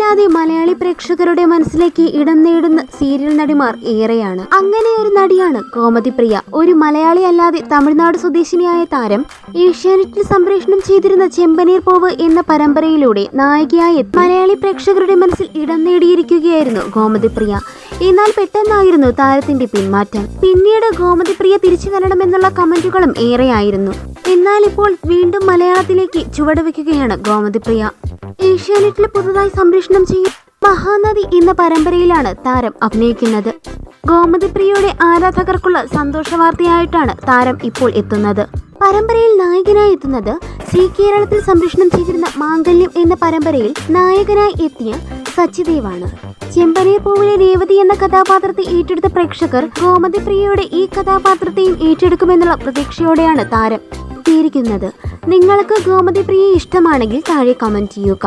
അറിയാതെ മലയാളി പ്രേക്ഷകരുടെ മനസ്സിലേക്ക് ഇടം നേടുന്ന സീരിയൽ നടിമാർ ഏറെയാണ്. അങ്ങനെ ഒരു നടിയാണ് ഗോമതി പ്രിയ. ഒരു മലയാളി അല്ലാതെ തമിഴ്നാട് സ്വദേശിനിയായ താരം ഏഷ്യാനെറ്റിൽ സംപ്രേഷണം ചെയ്തിരുന്ന ചെമ്പനീർ പൂവ് എന്ന പരമ്പരയിലൂടെ നായികയായി മലയാളി പ്രേക്ഷകരുടെ മനസ്സിൽ ഇടം നേടിയിരിക്കുകയായിരുന്നു ഗോമതി പ്രിയ. എന്നാൽ പെട്ടെന്നായിരുന്നു താരത്തിന്റെ പിന്മാറ്റം. പിന്നീട് ഗോമതി പ്രിയ തിരിച്ചു വരണമെന്നുള്ള കമന്റുകളും ഏറെയായിരുന്നു. എന്നാൽ ഇപ്പോൾ വീണ്ടും മലയാളത്തിലേക്ക് ചുവടുവെക്കുകയാണ് ഗോമതി പ്രിയ. ഏഷ്യാനെറ്റിൽ പുതുതായി സംപ്രേഷണം ചെയ്യും മഹാനദി എന്ന പരമ്പരയിലാണ് താരം അഭിനയിക്കുന്നത്. ഗോമതി പ്രിയയുടെ ആരാധകർക്കുള്ള സന്തോഷ വാർത്തയായിട്ടാണ് താരം ഇപ്പോൾ എത്തുന്നത്. പരമ്പരയിൽ നായകനായി എത്തുന്നത് കേരളത്തിൽ സംപ്രേഷണം ചെയ്തിരുന്ന മാംഗല്യം എന്ന പരമ്പരയിൽ നായകനായി എത്തിയ സച്ചിദേവാണ്. ചെമ്പനീർ പൂവിലെ രേവതി എന്ന കഥാപാത്രത്തെ ഏറ്റെടുത്ത പ്രേക്ഷകർ ഗോമതി പ്രിയയുടെ ഈ കഥാപാത്രത്തെയും ഏറ്റെടുക്കുമെന്നുള്ള പ്രതീക്ഷയോടെയാണ് താരം എത്തിയിരിക്കുന്നത്. നിങ്ങൾക്ക് ഗോമതി പ്രിയയെ ഇഷ്ടമാണെങ്കിൽ താഴെ കമന്റ് ചെയ്യുക.